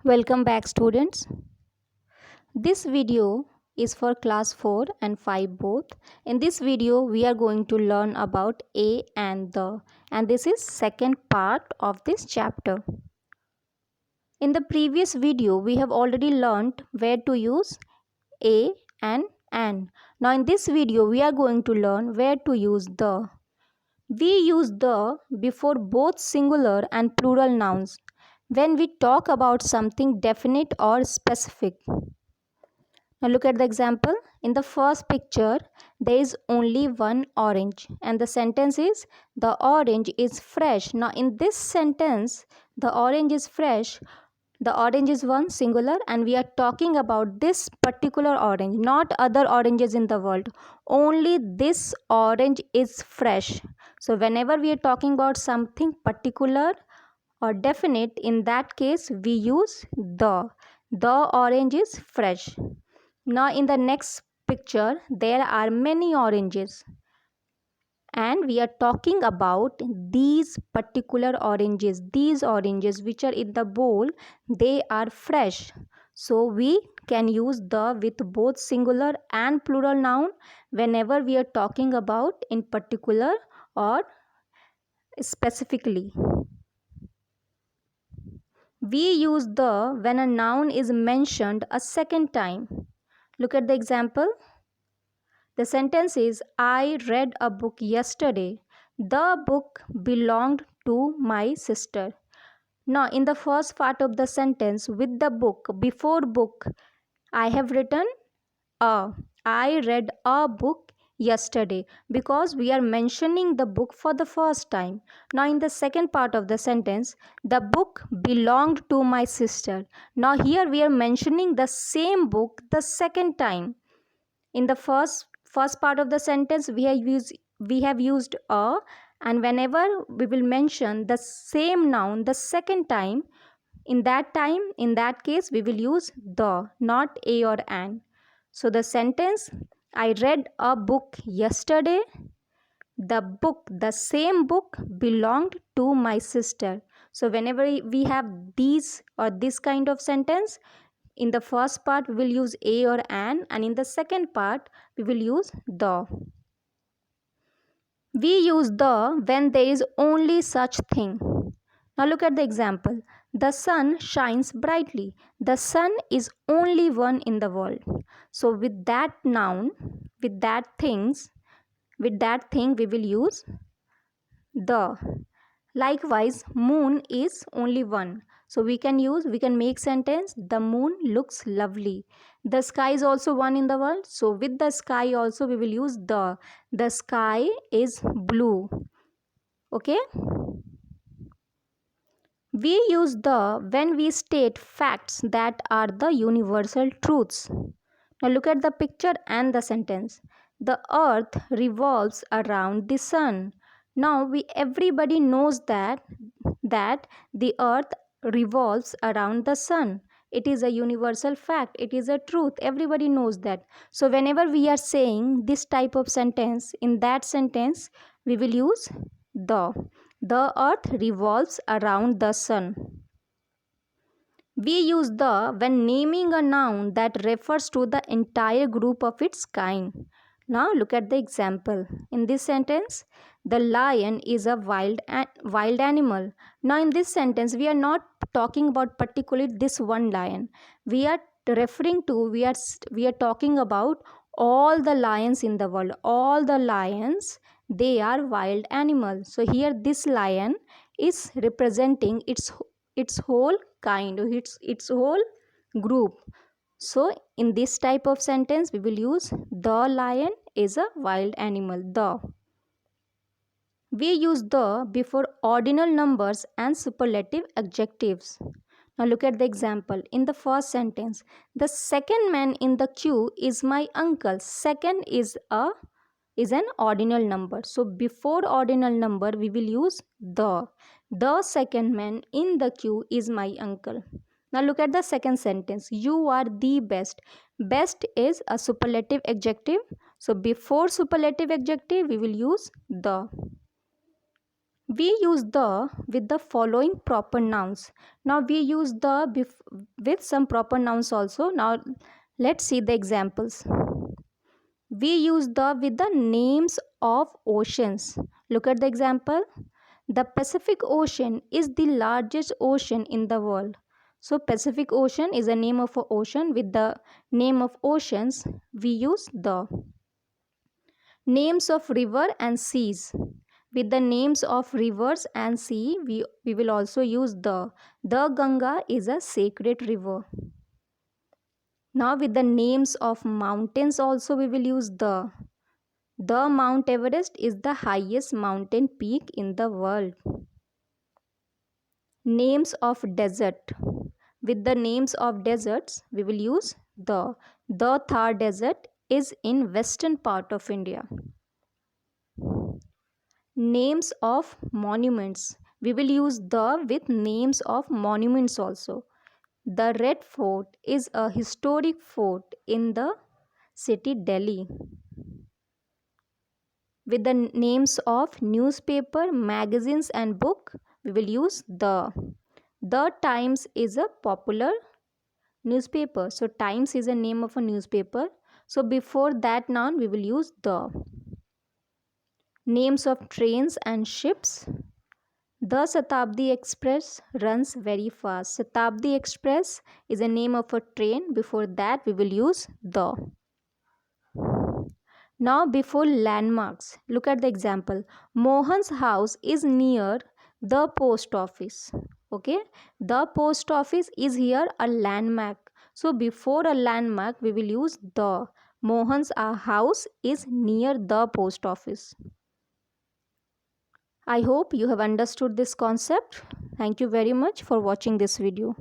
Welcome back, students. This video is for class 4 and 5 both. In this video we are going to learn about a and the, and this is second part of this chapter. In the previous video we have already learned where to use a and an. Now in this video we are going to learn where to use the. We use the before both singular and plural nouns when we talk about something definite or specific. Now look at the example. In the first picture, there is only one orange and the sentence is the orange is fresh. Now in this sentence, the orange is fresh. The orange is one singular and we are talking about this particular orange, not other oranges in the world. Only this orange is fresh. So whenever we are talking about something particular or definite, in that case we use the. The orange is fresh. Now in the next picture there are many oranges and we are talking about these particular oranges. These oranges which are in the bowl, they are fresh. So we can use the with both singular and plural noun whenever we are talking about in particular or specifically. We use the when a noun is mentioned a second time. Look at the example. The sentence is I read a book yesterday. The book belonged to my sister. Now, in the first part of the sentence with the book, before book, I have written a. I read a book yesterday because we are mentioning the book for the first time. Now, in the second part of the sentence, the book belonged to my sister. Now, here we are mentioning the same book the second time. In the first part of the sentence we have used a, and whenever we will mention the same noun the second time, in that case we will use the, not a or an. So the sentence I read a book yesterday, the same book belonged to my sister. So whenever we have these or this kind of sentence, in the first part we will use a or an, and in the second part we will use the. We use the when there is only such thing. Now look at the example. The sun shines brightly. The sun is only one in the world. So with that noun, with that thing we will use the. Likewise, moon is only one. So we can make sentence the moon looks lovely. The sky is also one in the world. So with the sky also we will use the. The sky is blue. Okay? We use the when we state facts that are the universal truths. Now look at the picture and the sentence. The earth revolves around the sun. Now everybody knows that the earth revolves around the sun. It is a universal fact. It is a truth. Everybody knows that. So whenever we are saying this type of sentence, in that sentence we will use the. The earth revolves around the sun. We use the when naming a noun that refers to the entire group of its kind. Now look at the example. In this sentence, the lion is a wild animal. Now in this sentence, we are not talking about particularly this one lion. We are talking about all the lions in the world. All the lions, they are wild animals. So here this lion is representing its whole kind, its whole group. So in this type of sentence we will use the lion is a wild animal. The. We use the before ordinal numbers and superlative adjectives. Now look at the example. In the first sentence, the second man in the queue is my uncle. Second is an ordinal number. So before ordinal number we will use the. The second man in the queue is my uncle. Now look at the second sentence. You are the best. Best is a superlative adjective. So before superlative adjective we will use the. We use the with the following proper nouns. Now we use the with some proper nouns also. Now let's see the examples. We use the with the names of oceans. Look at the example. The Pacific Ocean is the largest ocean in the world. So Pacific Ocean is a name of an ocean. With the name of oceans, we use the. Names of river and seas. With the names of rivers and sea, we will also use the. The Ganga is a sacred river. Now with the names of mountains also we will use the. The Mount Everest is the highest mountain peak in the world. Names of desert. With the names of deserts, we will use the. The Thar Desert is in western part of India. Names of monuments. We will use the with names of monuments also. The Red Fort is a historic fort in the city Delhi. With the names of newspaper, magazines and book, we will use the. The Times is a popular newspaper. So Times is a name of a newspaper. So before that noun we will use the. Names of trains and ships. The Shatabdi Express runs very fast. Shatabdi Express is a name of a train. Before that we will use the. Now before landmarks, look at the example. Mohan's house is near the post office. Okay, the post office is here a landmark. So before a landmark we will use the. Mohan's house is near the post office. I hope you have understood this concept. Thank you very much for watching this video.